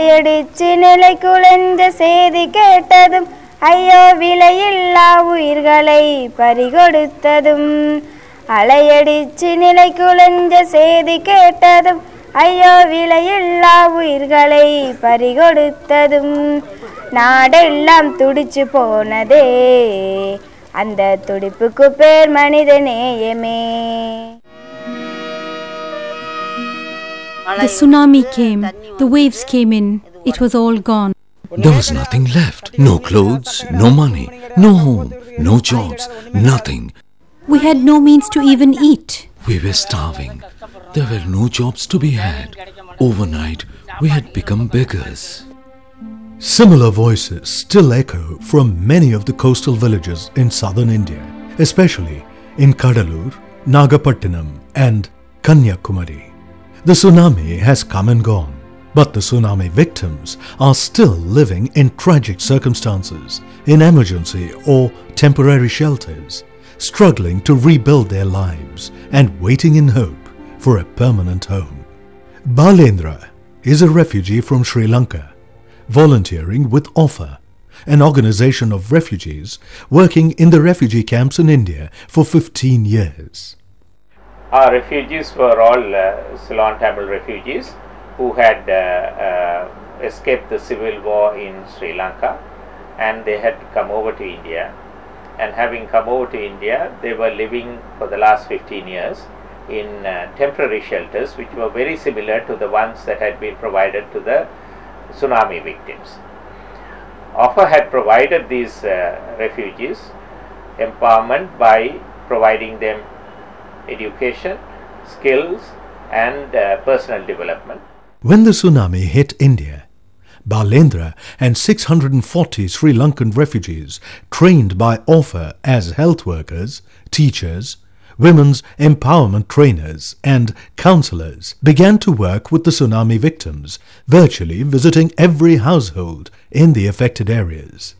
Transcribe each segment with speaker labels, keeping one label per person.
Speaker 1: அலையடிச்சு நிலை குலைஞ்ச செய்தி கேட்டதும் ஐயோ விலையில்லா உயிர்களை பறிகொடுத்ததும் அலையடிச்சு நிலை குலைஞ்ச செய்தி கேட்டதும் ஐயோ விலையில்லா உயிர்களை பறிகொடுத்ததும் நாடெல்லாம் துடிச்சு போனதே அந்த துடிப்புக்கு பேர் மனிதநேயமே.
Speaker 2: The tsunami came, the waves came in, it was all gone.
Speaker 3: There was nothing left. No clothes, no money, no home, no jobs, nothing.
Speaker 2: We had no means to even eat.
Speaker 3: We were starving. There were no jobs to be had. Overnight, we had become beggars.
Speaker 4: Similar voices still echo from many of the coastal villages in southern India, especially in Kadalur, Nagapattinam and Kanyakumari. The tsunami has come and gone, but the tsunami victims are still living in tragic circumstances, in emergency or temporary shelters, struggling to rebuild their lives and waiting in hope for a permanent home. Balendra is a refugee from Sri Lanka, volunteering with Offer, an organization of refugees working in the refugee camps in India for 15 years.
Speaker 5: Our refugees were all Ceylon Tamil refugees who had escaped the civil war in Sri Lanka, and they had come over to India. And having come over to India, they were living for the last 15 years in temporary shelters which were very similar to the ones that had been provided to the tsunami victims. Offer had provided these refugees empowerment by providing them education, skills and personal development.
Speaker 4: When the tsunami hit India, Balendra and 640 Sri Lankan refugees trained by Offer as health workers, teachers, women's empowerment trainers and counselors began to work with the tsunami victims, virtually visiting every household in the affected areas.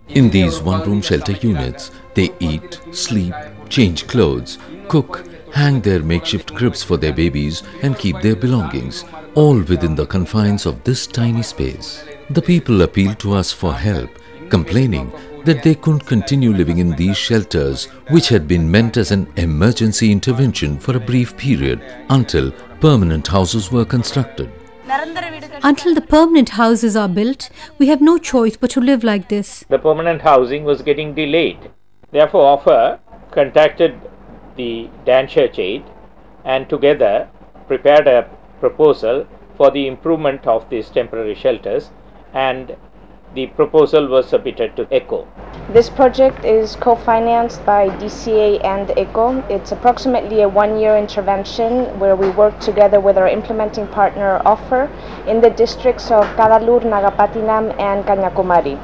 Speaker 3: In these one-room shelter units, they eat, sleep, change clothes, cook, hang their makeshift cribs for their babies and keep their belongings, all within the confines of this tiny space. The people appealed to us for help, complaining that they couldn't continue living in these shelters which had been meant as an emergency intervention for a brief period until permanent houses were constructed.
Speaker 2: Until the permanent houses are built, we have no choice but to live like this.
Speaker 5: The permanent housing was getting delayed. Therefore, Offer contacted the Dan Church Aid and together prepared a proposal for the improvement of these temporary shelters, and the proposal was submitted to ECHO.
Speaker 1: This project is co-financed by DCA and ECHO. It's approximately a one-year intervention where we work together with our implementing partner Offer in the districts of Kadalur, Nagapattinam and Kanyakumari.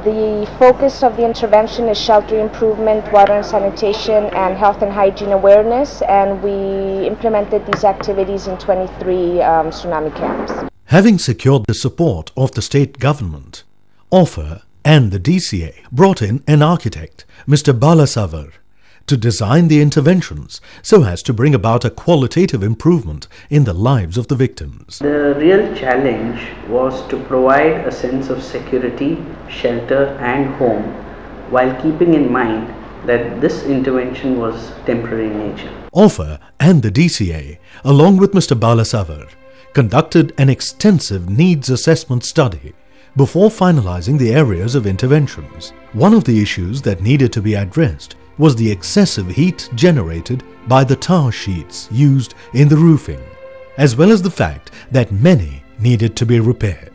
Speaker 1: The focus of the intervention is shelter improvement, water and sanitation and health and hygiene awareness, and we implemented these activities in 23 tsunami camps.
Speaker 4: Having secured the support of the state government, Offer and the DCA brought in an architect, Mr. Balasavar, to design the interventions so as to bring about a qualitative improvement in the lives of the victims.
Speaker 6: The real challenge was to provide a sense of security, shelter and home while keeping in mind that this intervention was temporary in nature.
Speaker 4: Offer and the DCA, along with Mr. Balasavar, conducted an extensive needs assessment study before finalizing the areas of interventions. One of the issues that needed to be addressed was the excessive heat generated by the tar sheets used in the roofing, as well as the fact that many needed to be repaired.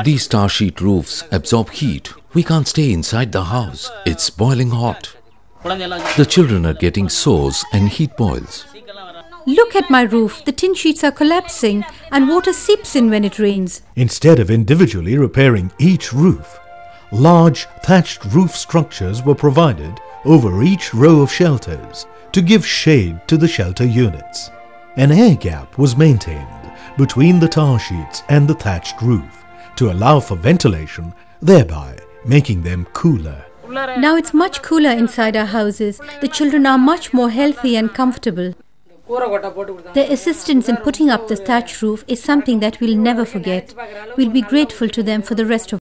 Speaker 3: These tar sheet roofs absorb heat. We can't stay inside the house. It's boiling hot. The children are getting sores and heat boils.
Speaker 2: Look at my roof, the tin sheets are collapsing and water seeps in when it rains.
Speaker 4: Instead of individually repairing each roof, large thatched roof structures were provided over each row of shelters to give shade to the shelter units. An air gap was maintained between the tar sheets and the thatched roof to allow for ventilation, thereby making them cooler.
Speaker 2: Now it's much cooler inside our houses. The children are much more healthy and comfortable. Their assistance in putting up the thatch roof is something that we'll never forget. We'll be grateful to them for the rest of